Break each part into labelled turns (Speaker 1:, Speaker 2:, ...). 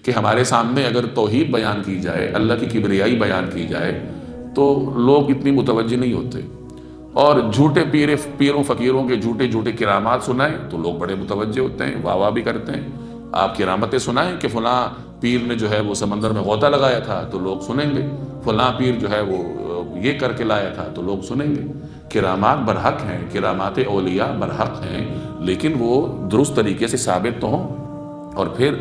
Speaker 1: کہ ہمارے سامنے اگر توحید بیان کی جائے، اللہ کی کبریائی بیان کی جائے تو لوگ اتنی متوجہ نہیں ہوتے، اور جھوٹے پیروں فقیروں کے جھوٹے کرامات سنائیں تو لوگ بڑے متوجہ ہوتے ہیں، واہ واہ بھی کرتے ہیں۔ آپ کرامتیں سنائیں کہ فلاں پیر نے جو ہے وہ سمندر میں غوطہ لگایا تھا تو لوگ سنیں گے، فلاں پیر جو ہے وہ یہ کر کے لایا تھا تو لوگ سنیں گے۔ کرامات برحق ہیں، کرامات اولیاء برحق ہیں، لیکن وہ درست طریقے سے ثابت تو ہوں۔ اور پھر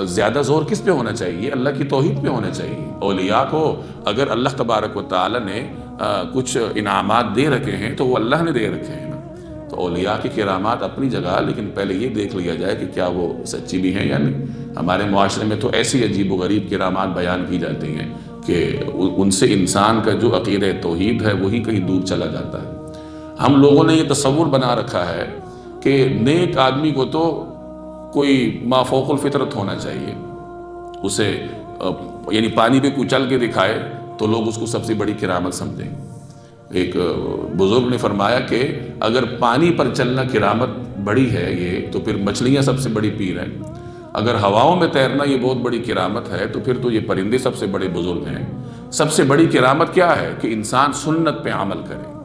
Speaker 1: زیادہ زور کس پہ ہونا چاہیے؟ اللہ کی توحید پہ ہونا چاہیے۔ اولیاء کو اگر اللہ تبارک و تعالی نے کچھ انعامات دے رکھے ہیں تو وہ اللہ نے دے رکھے ہیں نا، تو اولیاء کی کرامات اپنی جگہ، لیکن پہلے یہ دیکھ لیا جائے کہ کیا وہ سچی بھی ہیں یا نہیں۔ ہمارے معاشرے میں تو ایسی عجیب و غریب کرامات بیان کی جاتی ہیں کہ ان سے انسان کا جو عقیدہ توحید ہے وہی کہیں دور چلا جاتا ہے۔ ہم لوگوں نے یہ تصور بنا رکھا ہے کہ نیک آدمی کو تو کوئی مافوق الفطرت ہونا چاہیے، اسے یعنی پانی پہ کوئی چل کے دکھائے تو لوگ اس کو سب سے بڑی کرامت سمجھیں گے۔ ایک بزرگ نے فرمایا کہ اگر پانی پر چلنا کرامت بڑی ہے یہ، تو پھر مچھلیاں سب سے بڑی پیر ہیں۔ اگر ہواؤں میں تیرنا یہ بہت بڑی کرامت ہے تو پھر تو یہ پرندے سب سے بڑے بزرگ ہیں۔ سب سے بڑی کرامت کیا ہے؟ کہ انسان سنت پہ عمل کرے۔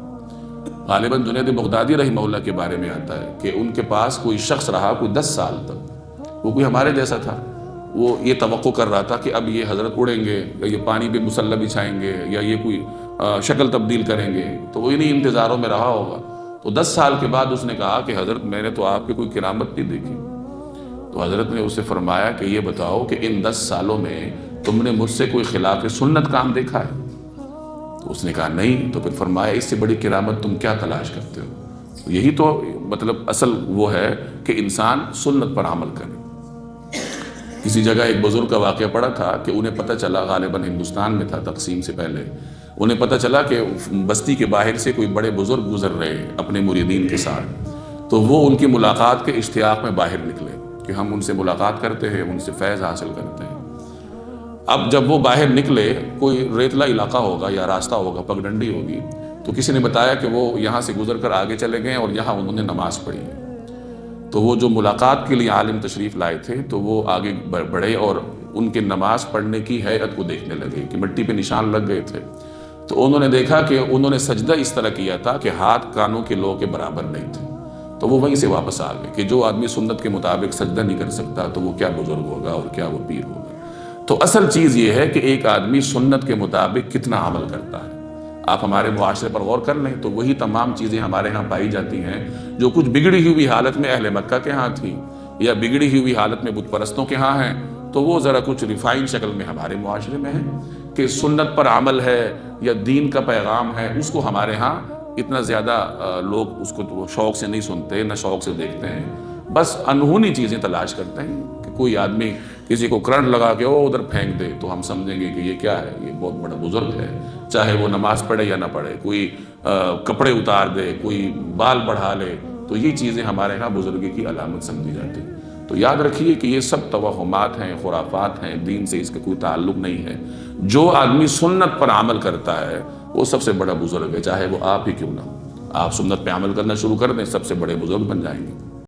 Speaker 1: غالباً جنید بغدادی رحمہ اللہ کے بارے میں آتا ہے کہ ان کے پاس کوئی شخص رہا کوئی 10 سال تک، وہ کوئی ہمارے جیسا تھا، وہ یہ توقع کر رہا تھا کہ اب یہ حضرت اڑیں گے یا یہ پانی پہ مسلح بچھائیں گے یا یہ کوئی شکل تبدیل کریں گے، تو وہ انہی انتظاروں میں رہا ہوگا۔ تو 10 سال کے بعد اس نے کہا کہ حضرت میں نے تو آپ کی کوئی کرامت نہیں دیکھی۔ تو حضرت نے اسے فرمایا کہ یہ بتاؤ کہ ان 10 سالوں میں تم نے مجھ سے کوئی خلاف سنت کام دیکھا ہے؟ تو اس نے کہا نہیں۔ تو پھر فرمایا اس سے بڑی کرامت تم کیا تلاش کرتے ہو؟ یہی تو مطلب اصل وہ ہے کہ انسان سنت پر عمل کرے۔ کسی جگہ ایک بزرگ کا واقعہ پڑا تھا کہ انہیں پتہ چلا، غالباً ہندوستان میں تھا تقسیم سے پہلے، انہیں پتہ چلا کہ بستی کے باہر سے کوئی بڑے بزرگ گزر رہے اپنے مریدین کے ساتھ، تو وہ ان کی ملاقات کے اشتیاق میں باہر نکلے کہ ہم ان سے ملاقات کرتے ہیں، ان سے فیض حاصل کرتے ہیں۔ اب جب وہ باہر نکلے، کوئی ریتلا علاقہ ہوگا یا راستہ ہوگا، پگڈنڈی ہوگی، تو کسی نے بتایا کہ وہ یہاں سے گزر کر آگے چلے گئے اور یہاں انہوں نے نماز پڑھی۔ تو وہ جو ملاقات کے لیے عالم تشریف لائے تھے تو وہ آگے بڑھے اور ان کے نماز پڑھنے کی ہیئت کو دیکھنے لگے کہ مٹی پہ نشان لگ گئے تھے۔ تو انہوں نے دیکھا کہ انہوں نے سجدہ اس طرح کیا تھا کہ ہاتھ کانوں کے لو کے برابر نہیں تھے۔ تو وہ وہیں سے واپس آ گئے کہ جو آدمی سنت کے مطابق سجدہ نہیں کر سکتا تو وہ کیا بزرگ ہوگا اور کیا وہ پیر ہوگا۔ تو اصل چیز یہ ہے کہ ایک آدمی سنت کے مطابق کتنا عمل کرتا ہے۔ آپ ہمارے معاشرے پر غور کر لیں تو وہی تمام چیزیں ہمارے ہاں پائی جاتی ہیں جو کچھ بگڑی ہوئی حالت میں اہل مکہ کے ہاں تھی یا بگڑی ہوئی حالت میں بت پرستوں کے ہاں ہیں، تو وہ ذرا کچھ ریفائن شکل میں ہمارے معاشرے میں ہے کہ سنت پر عمل ہے یا دین کا پیغام ہے، اس کو ہمارے ہاں اتنا زیادہ لوگ اس کو شوق سے نہیں سنتے، نہ شوق سے دیکھتے ہیں، بس انہونی چیزیں تلاش کرتے ہیں کہ کوئی آدمی کسی کو کرنٹ لگا کے وہ ادھر پھینک دے تو ہم سمجھیں گے کہ یہ کیا ہے، یہ بہت بڑا بزرگ ہے، چاہے وہ نماز پڑھے یا نہ پڑھے، کوئی کپڑے اتار دے، کوئی بال بڑھا لے، تو یہ چیزیں ہمارے ہاں بزرگی کی علامت سمجھی جاتی ہیں۔ تو یاد رکھیے کہ یہ سب توہمات ہیں، خرافات ہیں، دین سے اس کا کوئی تعلق نہیں ہے۔ جو آدمی سنت پر عمل کرتا ہے وہ سب سے بڑا بزرگ ہے، چاہے وہ آپ ہی کیوں نہ ہو۔ آپ سنت پہ عمل کرنا شروع کر دیں، سب سے بڑے بزرگ بن جائیں گے۔